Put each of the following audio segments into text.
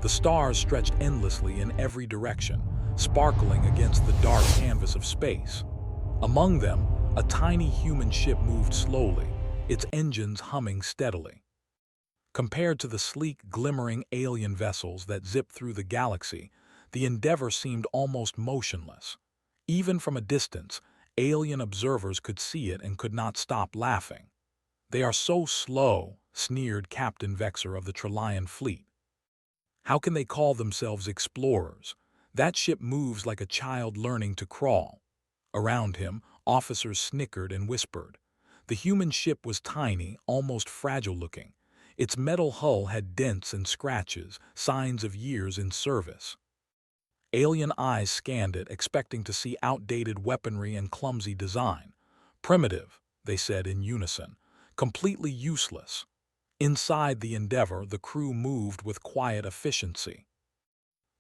The stars stretched endlessly in every direction, sparkling against the dark canvas of space. Among them, a tiny human ship moved slowly, its engines humming steadily. Compared to the sleek, glimmering alien vessels that zipped through the galaxy, the Endeavor seemed almost motionless. Even from a distance, alien observers could see it and could not stop laughing. "They are so slow," sneered Captain Vexer of the Trelian fleet. "How can they call themselves explorers? That ship moves like a child learning to crawl." Around him, officers snickered and whispered. The human ship was tiny, almost fragile-looking. Its metal hull had dents and scratches, signs of years in service. Alien eyes scanned it, expecting to see outdated weaponry and clumsy design. "Primitive," they said in unison. "Completely useless." Inside the Endeavor, the crew moved with quiet efficiency.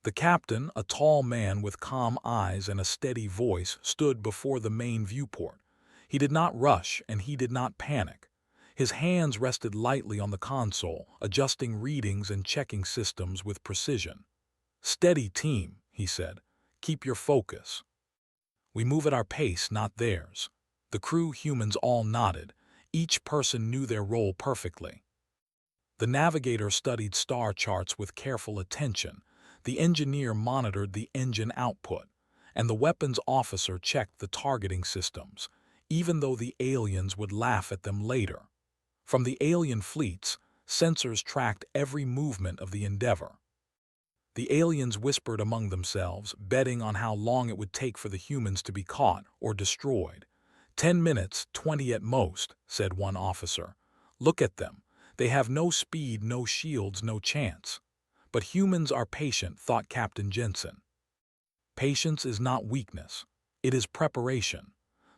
The captain, a tall man with calm eyes and a steady voice, stood before the main viewport. He did not rush and he did not panic. His hands rested lightly on the console, adjusting readings and checking systems with precision. "Steady, team," he said. "Keep your focus. We move at our pace, not theirs." The crew humans all nodded. Each person knew their role perfectly. The navigator studied star charts with careful attention. The engineer monitored the engine output, and the weapons officer checked the targeting systems, even though the aliens would laugh at them later. From the alien fleets, sensors tracked every movement of the Endeavor. The aliens whispered among themselves, betting on how long it would take for the humans to be caught or destroyed. 10 minutes, 20 at most," said one officer. "Look at them. They have no speed, no shields, no chance." "But humans are patient," thought Captain Jensen. "Patience is not weakness. It is preparation."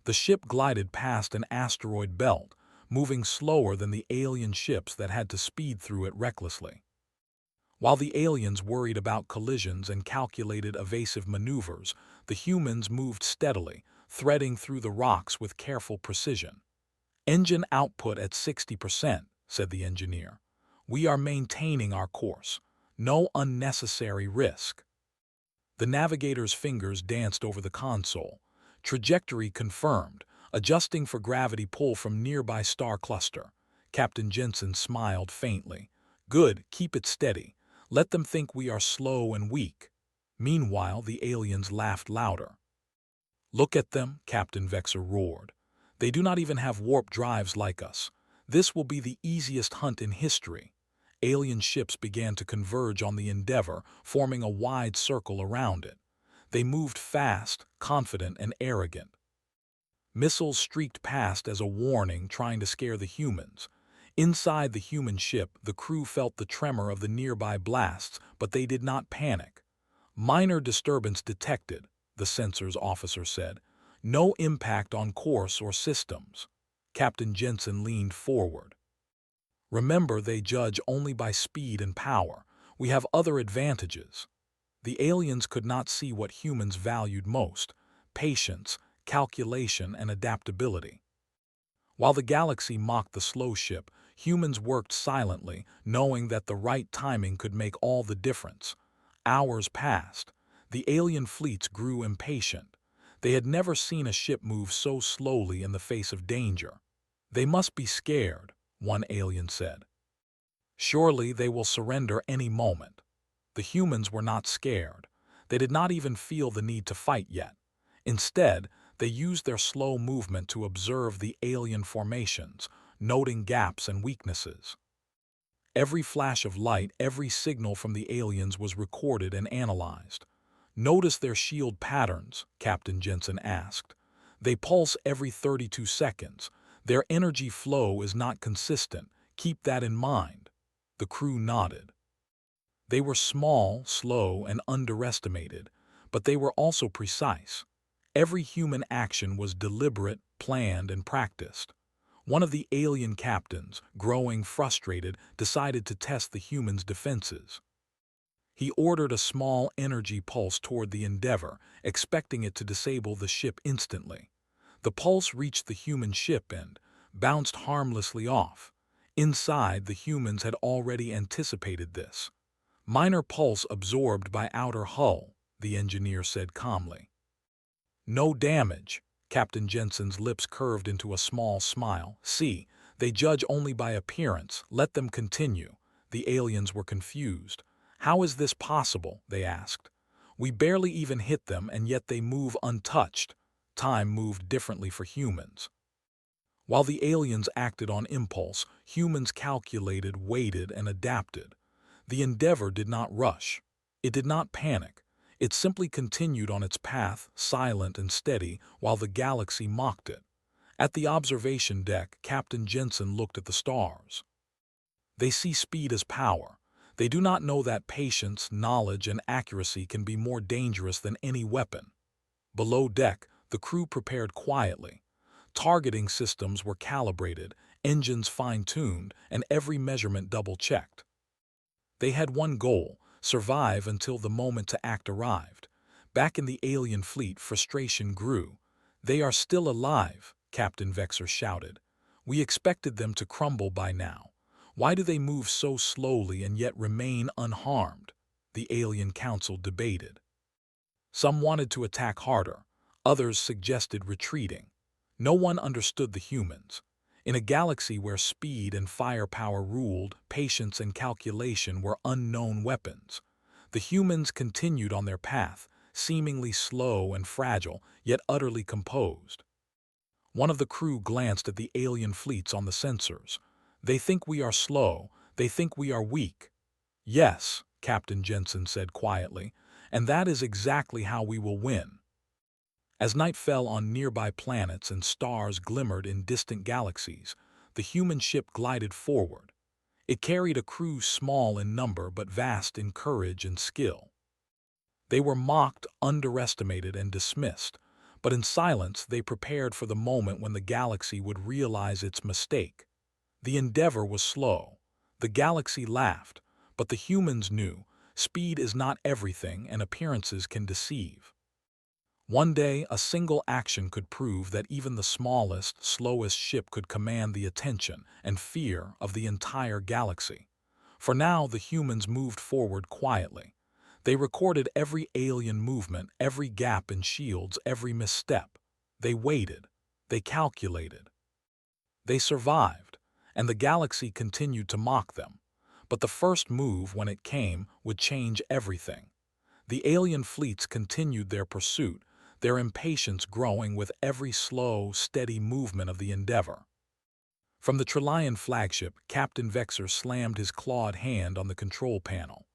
The ship glided past an asteroid belt, moving slower than the alien ships that had to speed through it recklessly. While the aliens worried about collisions and calculated evasive maneuvers, the humans moved steadily, threading through the rocks with careful precision. "Engine output at 60%, said the engineer. "We are maintaining our course. No unnecessary risk." The navigator's fingers danced over the console. "Trajectory confirmed, adjusting for gravity pull from nearby star cluster." Captain Jensen smiled faintly. "Good, keep it steady. Let them think we are slow and weak." Meanwhile, the aliens laughed louder. "Look at them," Captain Vexer roared. "They do not even have warp drives like us. This will be the easiest hunt in history." Alien ships began to converge on the Endeavor, forming a wide circle around it. They moved fast, confident, and arrogant. Missiles streaked past as a warning, trying to scare the humans. Inside the human ship, the crew felt the tremor of the nearby blasts, but they did not panic. "Minor disturbance detected," the sensors officer said. "No impact on course or systems." Captain Jensen leaned forward. "Remember, they judge only by speed and power. We have other advantages." The aliens could not see what humans valued most: patience, calculation, and adaptability. While the galaxy mocked the slow ship, humans worked silently, knowing that the right timing could make all the difference. Hours passed. The alien fleets grew impatient. They had never seen a ship move so slowly in the face of danger. "They must be scared," one alien said. "Surely they will surrender any moment." The humans were not scared. They did not even feel the need to fight yet. Instead, they used their slow movement to observe the alien formations, noting gaps and weaknesses. Every flash of light, every signal from the aliens was recorded and analyzed. "Notice their shield patterns?" Captain Jensen asked. "They pulse every 32 seconds. Their energy flow is not consistent. Keep that in mind." The crew nodded. They were small, slow, and underestimated, but they were also precise. Every human action was deliberate, planned, and practiced. One of the alien captains, growing frustrated, decided to test the humans' defenses. He ordered a small energy pulse toward the Endeavor, expecting it to disable the ship instantly. The pulse reached the human ship and bounced harmlessly off. Inside, the humans had already anticipated this. Minor pulse absorbed by outer hull, the engineer said calmly. No damage. Captain Jensen's lips curved into a small smile. See, they judge only by appearance. Let them continue. The aliens were confused. How is this possible? They asked. We barely even hit them, and yet they move untouched. Time moved differently for humans. While the aliens acted on impulse, humans calculated, waited, and adapted. The Endeavor did not rush. It did not panic. It simply continued on its path, silent and steady, while the galaxy mocked it. At the observation deck, Captain Jensen looked at the stars. They see speed as power. They do not know that patience, knowledge, and accuracy can be more dangerous than any weapon. Below deck, the crew prepared quietly. Targeting systems were calibrated, engines fine-tuned, and every measurement double-checked. They had one goal: survive until the moment to act arrived. Back in the alien fleet, frustration grew. They are still alive, Captain Vexer shouted. We expected them to crumble by now. Why do they move so slowly and yet remain unharmed? The alien council debated. Some wanted to attack harder. Others suggested retreating. No one understood the humans. In a galaxy where speed and firepower ruled, patience and calculation were unknown weapons. The humans continued on their path, seemingly slow and fragile, yet utterly composed. One of the crew glanced at the alien fleets on the sensors. They think we are slow. They think we are weak. Yes, Captain Jensen said quietly, and that is exactly how we will win. As night fell on nearby planets and stars glimmered in distant galaxies, the human ship glided forward. It carried a crew small in number but vast in courage and skill. They were mocked, underestimated, and dismissed, but in silence they prepared for the moment when the galaxy would realize its mistake. The Endeavor was slow. The galaxy laughed, but the humans knew speed is not everything and appearances can deceive. One day, a single action could prove that even the smallest, slowest ship could command the attention and fear of the entire galaxy. For now, the humans moved forward quietly. They recorded every alien movement, every gap in shields, every misstep. They waited. They calculated. They survived, and the galaxy continued to mock them. But the first move, when it came, would change everything. The alien fleets continued their pursuit, their impatience growing with every slow, steady movement of the Endeavor. From the Trillian flagship, Captain Vexer slammed his clawed hand on the control panel.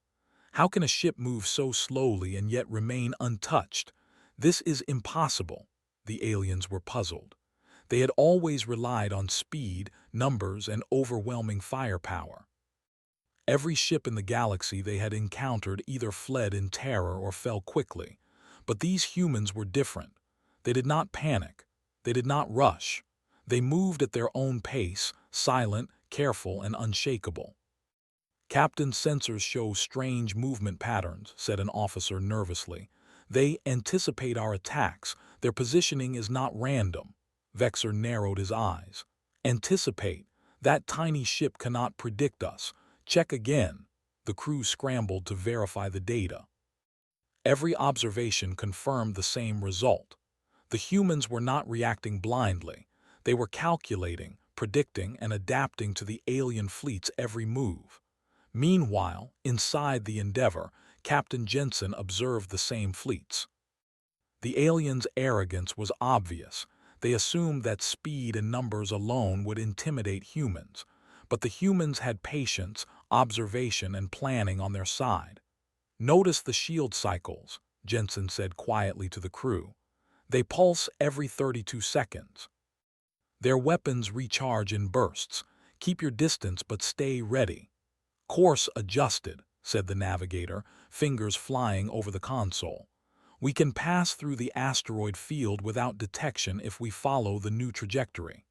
How can a ship move so slowly and yet remain untouched? This is impossible. The aliens were puzzled. They had always relied on speed, numbers, and overwhelming firepower. Every ship in the galaxy they had encountered either fled in terror or fell quickly. But these humans were different. They did not panic. They did not rush. They moved at their own pace, silent, careful, and unshakable. Captain's sensors show strange movement patterns, said an officer nervously. They anticipate our attacks. Their positioning is not random. Vexer narrowed his eyes. Anticipate. That tiny ship cannot predict us. Check again. The crew scrambled to verify the data. Every observation confirmed the same result. The humans were not reacting blindly. They were calculating, predicting, and adapting to the alien fleet's every move. Meanwhile, inside the Endeavor, Captain Jensen observed the same fleets. The aliens' arrogance was obvious. They assumed that speed and numbers alone would intimidate humans. But the humans had patience, observation, and planning on their side. Notice the shield cycles, Jensen said quietly to the crew. They pulse every 32 seconds. Their weapons recharge in bursts. Keep your distance but stay ready. Course adjusted, said the navigator, fingers flying over the console. We can pass through the asteroid field without detection if we follow the new trajectory.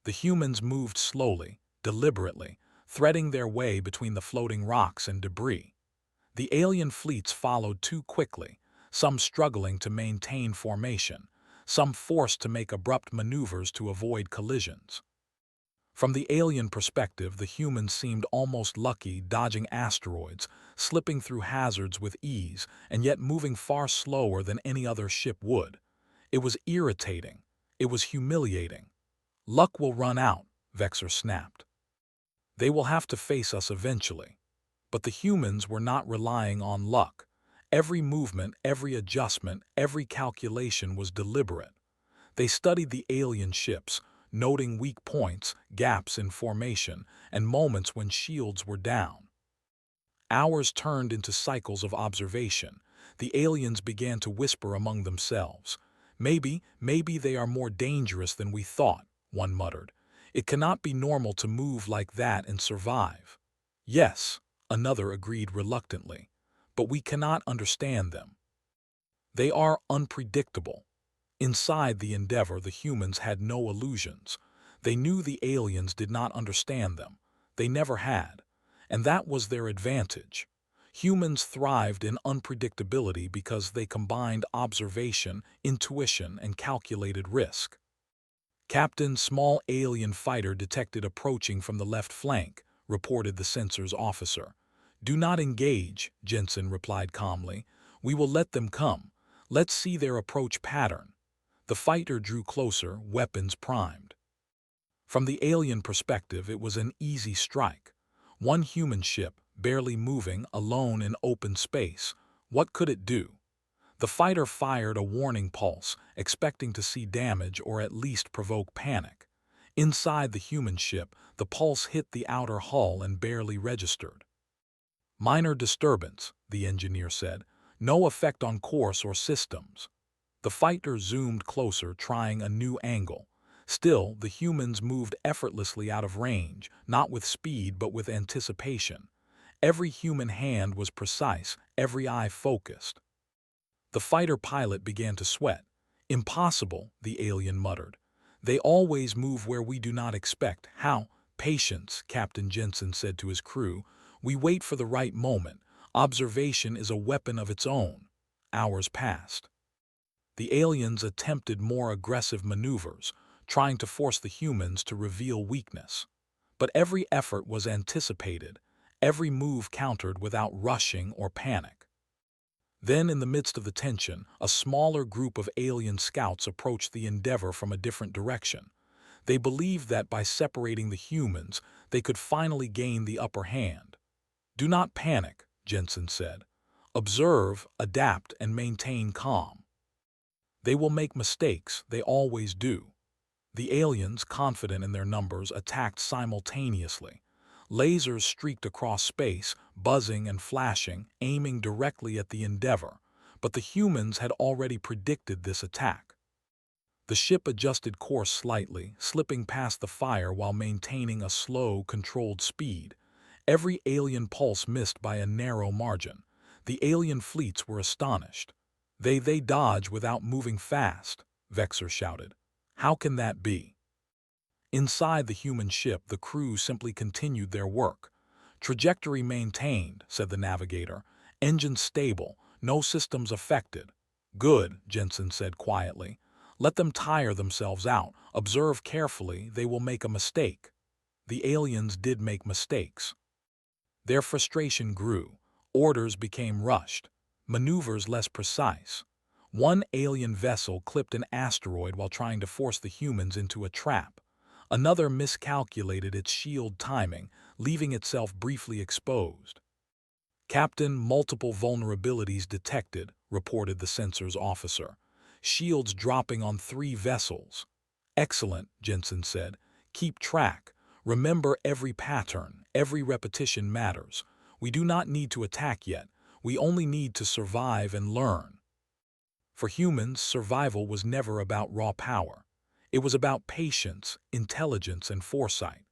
The humans moved slowly, deliberately, threading their way between the floating rocks and debris. The alien fleets followed too quickly, some struggling to maintain formation, some forced to make abrupt maneuvers to avoid collisions. From the alien perspective, the humans seemed almost lucky, dodging asteroids, slipping through hazards with ease, and yet moving far slower than any other ship would. It was irritating. It was humiliating. "Luck will run out," Vexor snapped. "They will have to face us eventually." But the humans were not relying on luck. Every movement, every adjustment, every calculation was deliberate. They studied the alien ships, noting weak points, gaps in formation, and moments when shields were down. Hours turned into cycles of observation. The aliens began to whisper among themselves. Maybe they are more dangerous than we thought," one muttered. "It cannot be normal to move like that and survive." "Yes," another agreed reluctantly, "but we cannot understand them. They are unpredictable." Inside the Endeavor, the humans had no illusions. They knew the aliens did not understand them. They never had. And that was their advantage. Humans thrived in unpredictability because they combined observation, intuition, and calculated risk. "Captain, small alien fighter detected approaching from the left flank," reported the sensors officer. "Do not engage," Jensen replied calmly. "We will let them come. Let's see their approach pattern." The fighter drew closer, weapons primed. From the alien perspective, it was an easy strike. One human ship, barely moving, alone in open space. What could it do? The fighter fired a warning pulse, expecting to see damage or at least provoke panic. Inside the human ship, the pulse hit the outer hull and barely registered. "Minor disturbance," the engineer said. "No effect on course or systems." The fighter zoomed closer, trying a new angle. Still, the humans moved effortlessly out of range, not with speed but with anticipation. Every human hand was precise, every eye focused. The fighter pilot began to sweat. "Impossible," the alien muttered. "They always move where we do not expect." "How?" "Patience," Captain Jensen said to his crew. "We wait for the right moment. Observation is a weapon of its own." Hours passed. The aliens attempted more aggressive maneuvers, trying to force the humans to reveal weakness. But every effort was anticipated, every move countered without rushing or panic. Then, in the midst of the tension, a smaller group of alien scouts approached the Endeavor from a different direction. They believed that by separating the humans, they could finally gain the upper hand. "Do not panic," Jensen said. "Observe, adapt, and maintain calm. They will make mistakes, they always do." The aliens, confident in their numbers, attacked simultaneously. Lasers streaked across space, buzzing and flashing, aiming directly at the Endeavor, but the humans had already predicted this attack. The ship adjusted course slightly, slipping past the fire while maintaining a slow, controlled speed. Every alien pulse missed by a narrow margin. The alien fleets were astonished. They dodge without moving fast," Vexor shouted. "How can that be?" Inside the human ship, the crew simply continued their work. "Trajectory maintained," said the navigator. "Engines stable, no systems affected." "Good," Jensen said quietly. "Let them tire themselves out. Observe carefully, they will make a mistake." The aliens did make mistakes. Their frustration grew. Orders became rushed. Maneuvers less precise. One alien vessel clipped an asteroid while trying to force the humans into a trap. Another miscalculated its shield timing, leaving itself briefly exposed. "Captain, multiple vulnerabilities detected," reported the sensors officer. "Shields dropping on 3 vessels." "Excellent," Jensen said. "Keep track. Remember every pattern, every repetition matters. We do not need to attack yet. We only need to survive and learn." For humans, survival was never about raw power. It was about patience, intelligence, and foresight.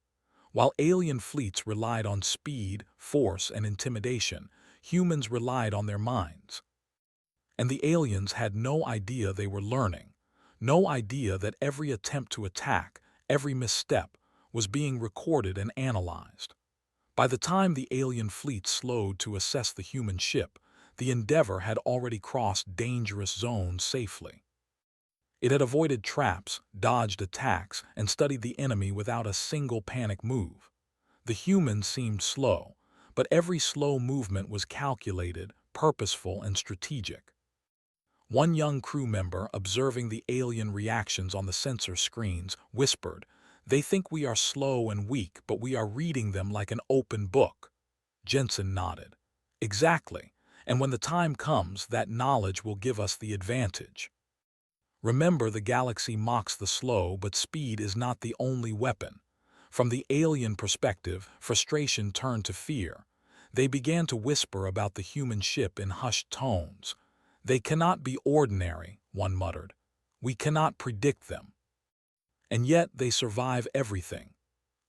While alien fleets relied on speed, force, and intimidation, humans relied on their minds. And the aliens had no idea they were learning, no idea that every attempt to attack, every misstep, was being recorded and analyzed. By the time the alien fleet slowed to assess the human ship, the Endeavor had already crossed dangerous zones safely. It had avoided traps, dodged attacks, and studied the enemy without a single panic move. The humans seemed slow, but every slow movement was calculated, purposeful, and strategic. One young crew member, observing the alien reactions on the sensor screens, whispered, "They think we are slow and weak, but we are reading them like an open book." Jensen nodded. "Exactly, and when the time comes, that knowledge will give us the advantage." Remember, the galaxy mocks the slow, but speed is not the only weapon. From the alien perspective, frustration turned to fear. They began to whisper about the human ship in hushed tones. "They cannot be ordinary," one muttered. "We cannot predict them." And yet they survive everything.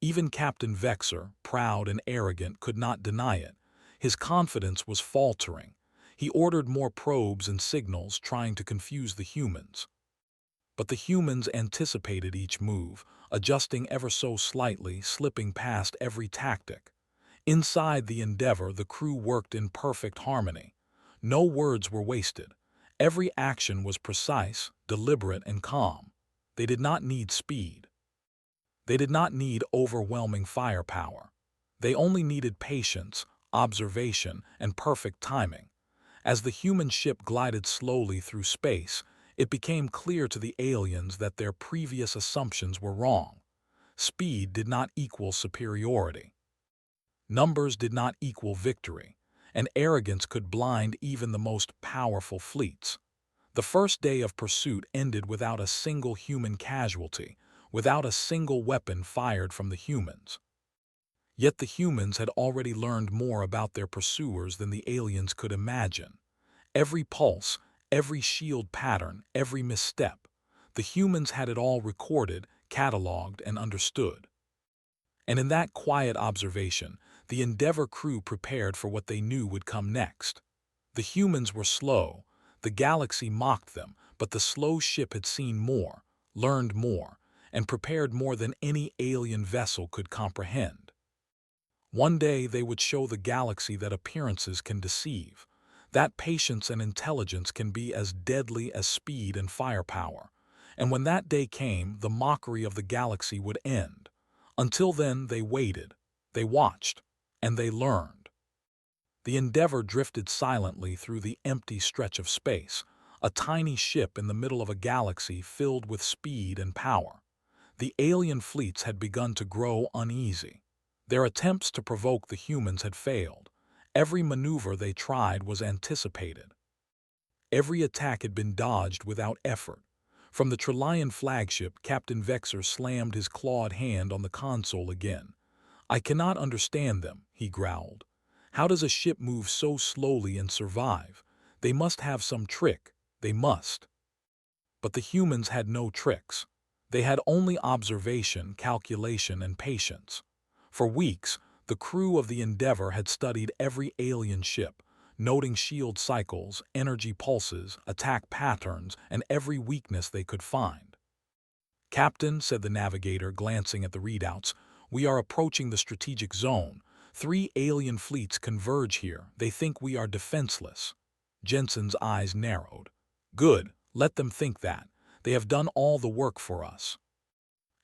Even Captain Vexer, proud and arrogant, could not deny it. His confidence was faltering. He ordered more probes and signals, trying to confuse the humans. But the humans anticipated each move, adjusting ever so slightly, slipping past every tactic. Inside the Endeavor, the crew worked in perfect harmony. No words were wasted. Every action was precise, deliberate, and calm. They did not need speed. They did not need overwhelming firepower. They only needed patience, observation, and perfect timing. As the human ship glided slowly through space, it became clear to the aliens that their previous assumptions were wrong. Speed did not equal superiority. Numbers did not equal victory, and arrogance could blind even the most powerful fleets. The first day of pursuit ended without a single human casualty, without a single weapon fired from the humans. Yet the humans had already learned more about their pursuers than the aliens could imagine. Every pulse, every shield pattern, every misstep, the humans had it all recorded, cataloged, and understood. And in that quiet observation, the Endeavor crew prepared for what they knew would come next. The humans were slow, the galaxy mocked them, but the slow ship had seen more, learned more, and prepared more than any alien vessel could comprehend. One day they would show the galaxy that appearances can deceive, that patience and intelligence can be as deadly as speed and firepower. And when that day came, the mockery of the galaxy would end. Until then, they waited, they watched, and they learned. The Endeavor drifted silently through the empty stretch of space, a tiny ship in the middle of a galaxy filled with speed and power. The alien fleets had begun to grow uneasy. Their attempts to provoke the humans had failed. Every maneuver they tried was anticipated. Every attack had been dodged without effort. From the Trelian flagship, Captain Vexer slammed his clawed hand on the console again. "I cannot understand them," he growled. "How does a ship move so slowly and survive? They must have some trick. They must." But the humans had no tricks. They had only observation, calculation, and patience. For weeks, the crew of the Endeavor had studied every alien ship, noting shield cycles, energy pulses, attack patterns, and every weakness they could find. "Captain," said the navigator, glancing at the readouts, "we are approaching the strategic zone. 3 alien fleets converge here. They think we are defenseless." Jensen's eyes narrowed. "Good, let them think that. They have done all the work for us.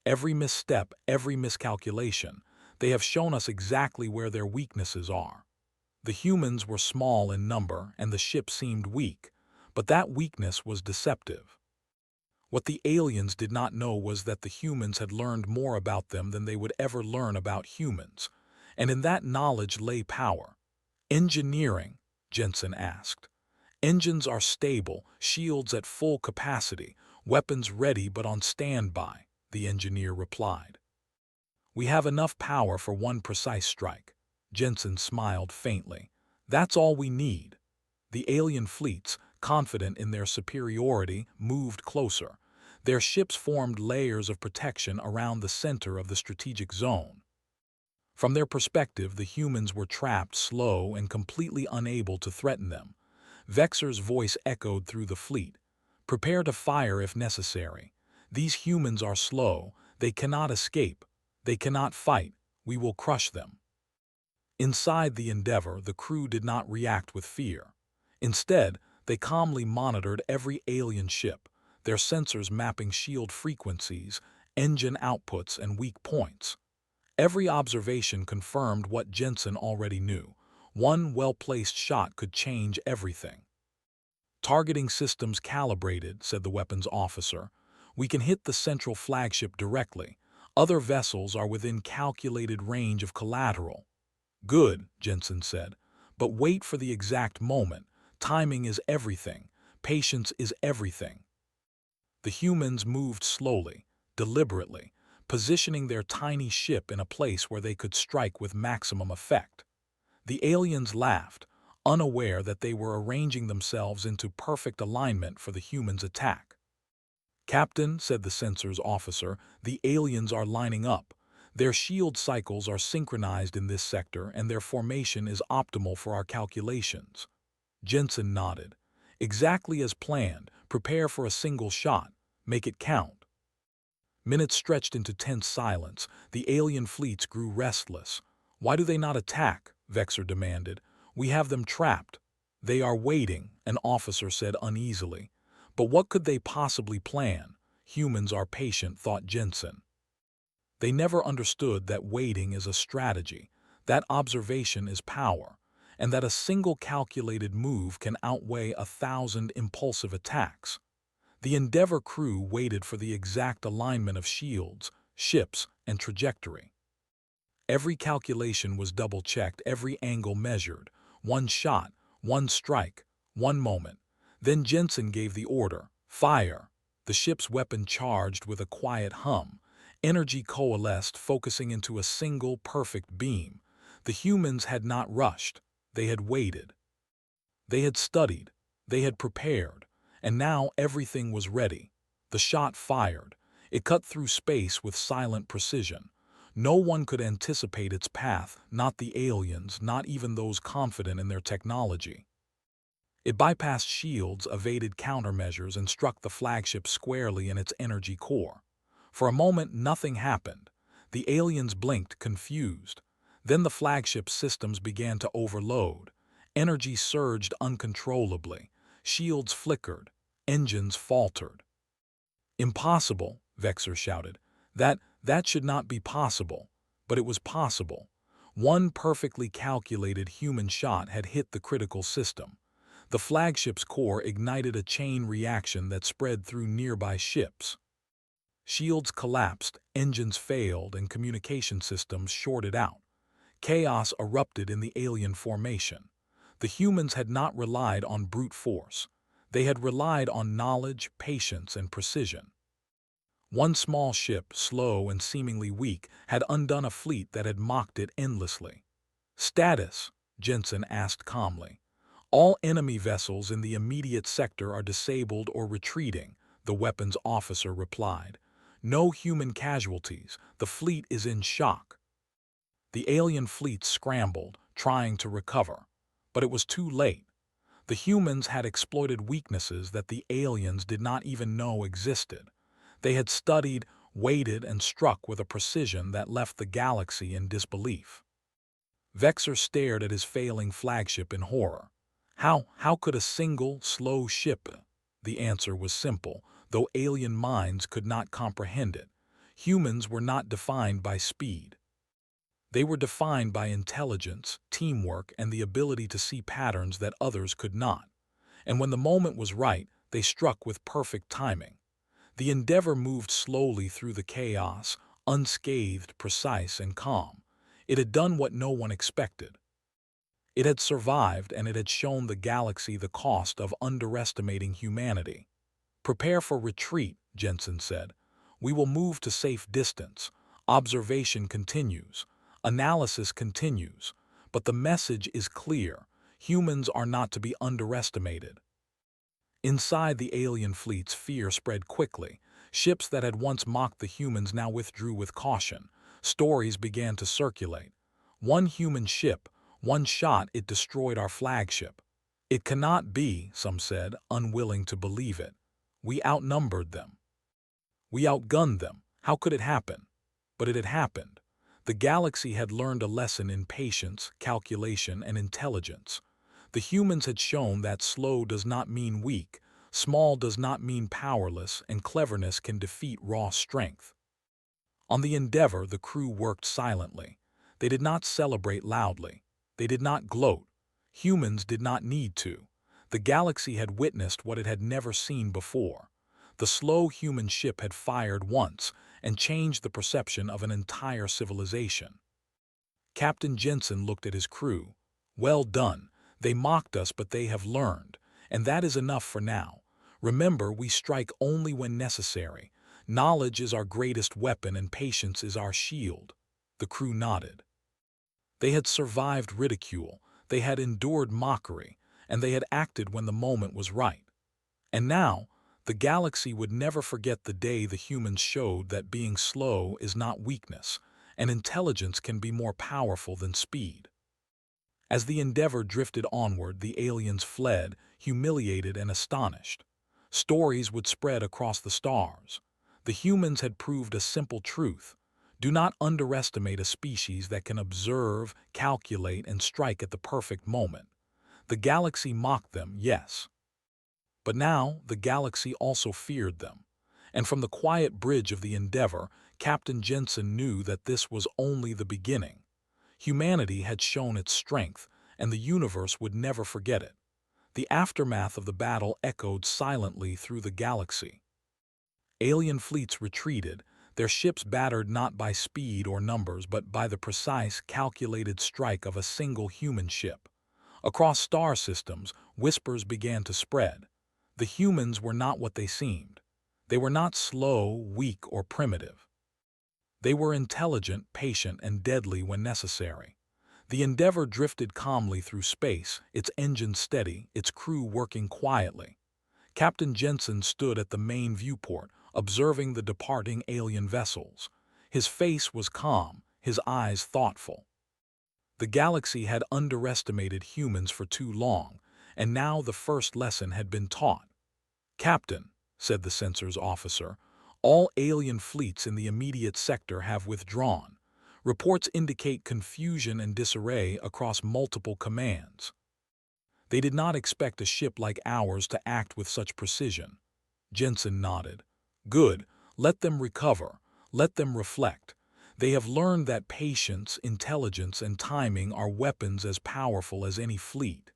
Every misstep, every miscalculation, they have shown us exactly where their weaknesses are." The humans were small in number and the ship seemed weak, but that weakness was deceptive. What the aliens did not know was that the humans had learned more about them than they would ever learn about humans, and in that knowledge lay power. "Engineering?" Jensen asked. "Engines are stable, shields at full capacity, weapons ready but on standby," the engineer replied. "We have enough power for one precise strike." Jensen smiled faintly. "That's all we need." The alien fleets, confident in their superiority, moved closer. Their ships formed layers of protection around the center of the strategic zone. From their perspective, the humans were trapped, slow, and completely unable to threaten them. Vexer's voice echoed through the fleet. "Prepare to fire if necessary. These humans are slow. They cannot escape. They cannot fight. We will crush them." Inside the Endeavor, the crew did not react with fear. Instead, they calmly monitored every alien ship. their sensors mapping shield frequencies, engine outputs, and weak points. Every observation confirmed what Jensen already knew. One well-placed shot could change everything. "Targeting systems calibrated," said the weapons officer. "We can hit the central flagship directly. Other vessels are within calculated range of collateral." "Good," Jensen said. "But wait for the exact moment. Timing is everything. Patience is everything." The humans moved slowly, deliberately, positioning their tiny ship in a place where they could strike with maximum effect. The aliens laughed, unaware that they were arranging themselves into perfect alignment for the humans' attack. "Captain," said the sensors officer, "the aliens are lining up. Their shield cycles are synchronized in this sector and their formation is optimal for our calculations." Jensen nodded. "Exactly as planned. Prepare for a single shot. Make it count." Minutes stretched into tense silence. The alien fleets grew restless. "Why do they not attack?" Vexor demanded. "We have them trapped." "They are waiting," an officer said uneasily. "But what could they possibly plan?" "Humans are patient," thought Jensen. They never understood that waiting is a strategy, that observation is power, and that a single calculated move can outweigh 1,000 impulsive attacks. The Endeavour crew waited for the exact alignment of shields, ships, and trajectory. Every calculation was double-checked, every angle measured. One shot, one strike, one moment. Then Jensen gave the order, "Fire!" The ship's weapon charged with a quiet hum. Energy coalesced, focusing into a single, perfect beam. The humans had not rushed. They had waited. They had studied. They had prepared. And now everything was ready. The shot fired. It cut through space with silent precision. No one could anticipate its path, not the aliens, not even those confident in their technology. It bypassed shields, evaded countermeasures, and struck the flagship squarely in its energy core. For a moment, nothing happened. The aliens blinked, confused. Then the flagship's systems began to overload. Energy surged uncontrollably. Shields flickered. Engines faltered. "Impossible," Vexor shouted. That should not be possible." But it was possible. One perfectly calculated human shot had hit the critical system. The flagship's core ignited a chain reaction that spread through nearby ships. Shields collapsed, engines failed, and communication systems shorted out. Chaos erupted in the alien formation. The humans had not relied on brute force. They had relied on knowledge, patience, and precision. One small ship, slow and seemingly weak, had undone a fleet that had mocked it endlessly. "Status," Jensen asked calmly. "All enemy vessels in the immediate sector are disabled or retreating," the weapons officer replied. "No human casualties. The fleet is in shock." The alien fleet scrambled, trying to recover. But it was too late. The humans had exploited weaknesses that the aliens did not even know existed. They had studied, waited, and struck with a precision that left the galaxy in disbelief. Vexor stared at his failing flagship in horror. How could a single, slow ship? The answer was simple, though alien minds could not comprehend it. Humans were not defined by speed. They were defined by intelligence, teamwork, and the ability to see patterns that others could not. And when the moment was right, they struck with perfect timing. The Endeavour moved slowly through the chaos, unscathed, precise, and calm. It had done what no one expected. It had survived, and it had shown the galaxy the cost of underestimating humanity. "Prepare for retreat," Jensen said. "We will move to safe distance. Observation continues. Analysis continues. But the message is clear. Humans are not to be underestimated." Inside the alien fleets, fear spread quickly. Ships that had once mocked the humans now withdrew with caution. Stories began to circulate. "One human ship, one shot, it destroyed our flagship." "It cannot be," some said, unwilling to believe it. "We outnumbered them. We outgunned them. How could it happen?" But it had happened. The galaxy had learned a lesson in patience, calculation, and intelligence. The humans had shown that slow does not mean weak. Small does not mean powerless, and cleverness can defeat raw strength. On the Endeavor, the crew worked silently. They did not celebrate loudly. They did not gloat. Humans did not need to. The galaxy had witnessed what it had never seen before. The slow human ship had fired once and changed the perception of an entire civilization. Captain Jensen looked at his crew. "Well done. They mocked us, but they have learned. And that is enough for now. Remember, we strike only when necessary. Knowledge is our greatest weapon and patience is our shield." The crew nodded. They had survived ridicule, they had endured mockery, and they had acted when the moment was right. And now, the galaxy would never forget the day the humans showed that being slow is not weakness, and intelligence can be more powerful than speed. As the Endeavor drifted onward, the aliens fled, humiliated and astonished. Stories would spread across the stars. The humans had proved a simple truth. Do not underestimate a species that can observe, calculate, and strike at the perfect moment. The galaxy mocked them, yes. But now the galaxy also feared them. And from the quiet bridge of the Endeavor, Captain Jensen knew that this was only the beginning. Humanity had shown its strength, and the universe would never forget it. The aftermath of the battle echoed silently through the galaxy. Alien fleets retreated, their ships battered not by speed or numbers but by the precise, calculated strike of a single human ship. Across star systems, whispers began to spread. The humans were not what they seemed. They were not slow, weak, or primitive. They were intelligent, patient, and deadly when necessary. The Endeavor drifted calmly through space, its engine steady, its crew working quietly. Captain Jensen stood at the main viewport, observing the departing alien vessels. His face was calm, his eyes thoughtful. The galaxy had underestimated humans for too long, and now the first lesson had been taught. "Captain," said the censor's officer, "all alien fleets in the immediate sector have withdrawn. Reports indicate confusion and disarray across multiple commands." They did not expect a ship like ours to act with such precision. Jensen nodded. "Good. Let them recover. Let them reflect. They have learned that patience, intelligence, and timing are weapons as powerful as any fleet."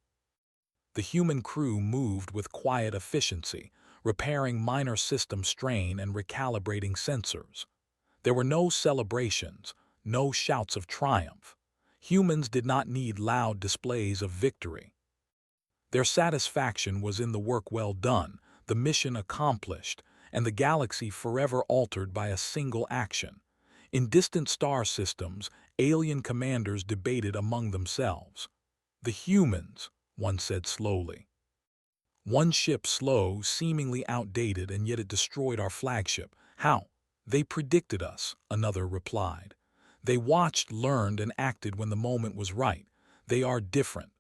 The human crew moved with quiet efficiency, repairing minor system strain and recalibrating sensors. There were no celebrations, no shouts of triumph. Humans did not need loud displays of victory. Their satisfaction was in the work well done, the mission accomplished, and the galaxy forever altered by a single action. In distant star systems, alien commanders debated among themselves. "The humans," one said slowly. "One ship slow, seemingly outdated, and yet it destroyed our flagship. How?" "They predicted us," another replied. "They watched, learned, and acted when the moment was right. They are different."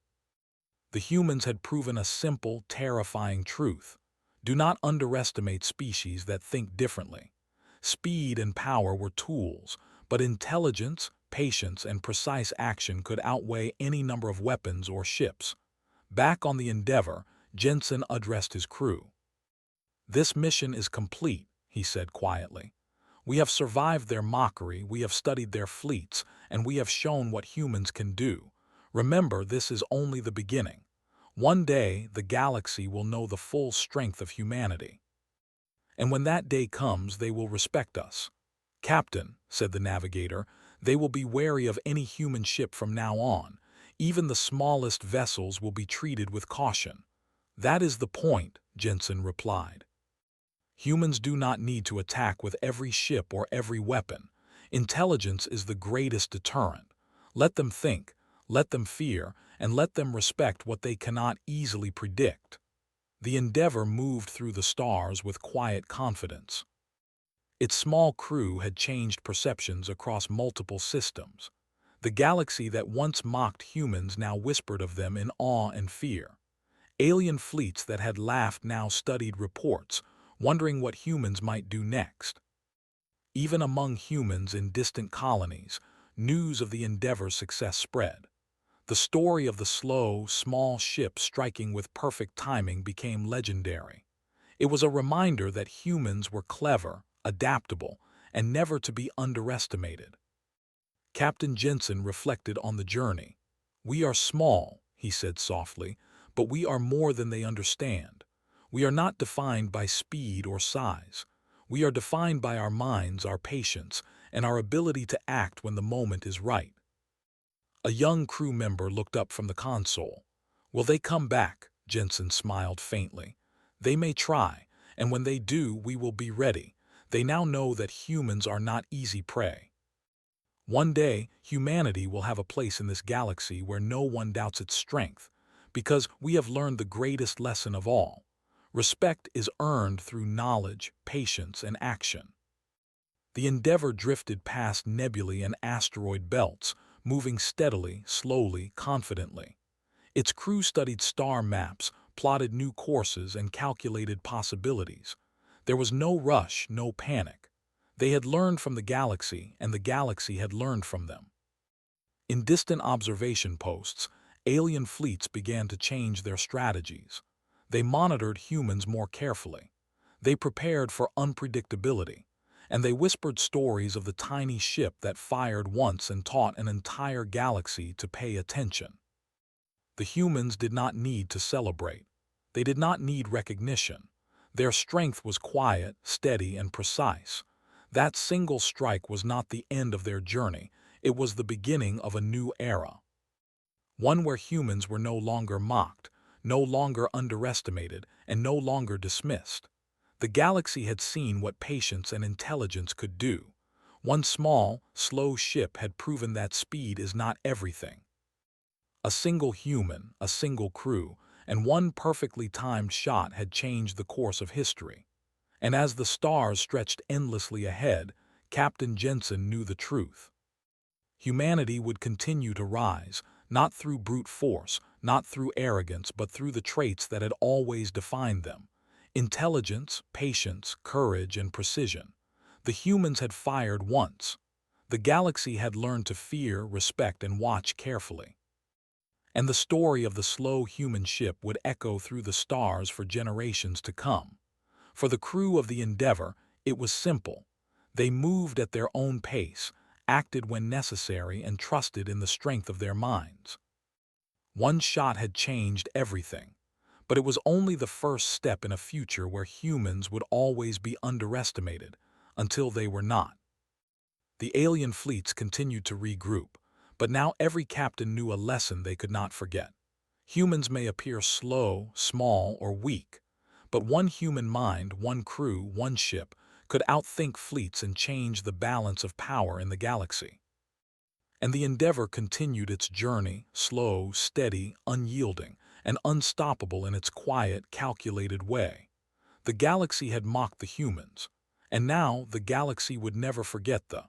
The humans had proven a simple, terrifying truth. Do not underestimate species that think differently. Speed and power were tools, but intelligence, patience, and precise action could outweigh any number of weapons or ships. Back on the Endeavor, Jensen addressed his crew. "This mission is complete," he said quietly. "We have survived their mockery, we have studied their fleets, and we have shown what humans can do. Remember, this is only the beginning. One day, the galaxy will know the full strength of humanity. And when that day comes, they will respect us." "Captain," said the navigator, "they will be wary of any human ship from now on. Even the smallest vessels will be treated with caution." "That is the point," Jensen replied. "Humans do not need to attack with every ship or every weapon. Intelligence is the greatest deterrent. Let them think, let them fear, and let them respect what they cannot easily predict." The Endeavor moved through the stars with quiet confidence. Its small crew had changed perceptions across multiple systems. The galaxy that once mocked humans now whispered of them in awe and fear. Alien fleets that had laughed now studied reports, wondering what humans might do next. Even among humans in distant colonies, news of the Endeavor's success spread. The story of the slow, small ship striking with perfect timing became legendary. It was a reminder that humans were clever, adaptable, and never to be underestimated. Captain Jensen reflected on the journey. "We are small," he said softly, "but we are more than they understand. We are not defined by speed or size. We are defined by our minds, our patience, and our ability to act when the moment is right." A young crew member looked up from the console. "Will they come back?" Jensen smiled faintly. "They may try, and when they do, we will be ready. They now know that humans are not easy prey. One day, humanity will have a place in this galaxy where no one doubts its strength, because we have learned the greatest lesson of all. Respect is earned through knowledge, patience, and action." The Endeavour drifted past nebulae and asteroid belts, moving steadily, slowly, confidently. Its crew studied star maps, plotted new courses, and calculated possibilities. There was no rush, no panic. They had learned from the galaxy, and the galaxy had learned from them. In distant observation posts, alien fleets began to change their strategies. They monitored humans more carefully. They prepared for unpredictability, and they whispered stories of the tiny ship that fired once and taught an entire galaxy to pay attention. The humans did not need to celebrate. They did not need recognition. Their strength was quiet, steady, and precise. That single strike was not the end of their journey. It was the beginning of a new era. One where humans were no longer mocked, no longer underestimated, and no longer dismissed. The galaxy had seen what patience and intelligence could do. One small, slow ship had proven that speed is not everything. A single human, a single crew, and one perfectly timed shot had changed the course of history. And as the stars stretched endlessly ahead, Captain Jensen knew the truth. Humanity would continue to rise, not through brute force, not through arrogance, but through the traits that had always defined them: intelligence, patience, courage, and precision. The humans had fired once. The galaxy had learned to fear, respect, and watch carefully. And the story of the slow human ship would echo through the stars for generations to come. For the crew of the Endeavour, it was simple. They moved at their own pace, acted when necessary, and trusted in the strength of their minds. One shot had changed everything, but it was only the first step in a future where humans would always be underestimated, until they were not. The alien fleets continued to regroup, but now every captain knew a lesson they could not forget. Humans may appear slow, small, or weak, but one human mind, one crew, one ship, could outthink fleets and change the balance of power in the galaxy. And the Endeavour continued its journey, slow, steady, unyielding, and unstoppable in its quiet, calculated way. The galaxy had mocked the humans, and now the galaxy would never forget the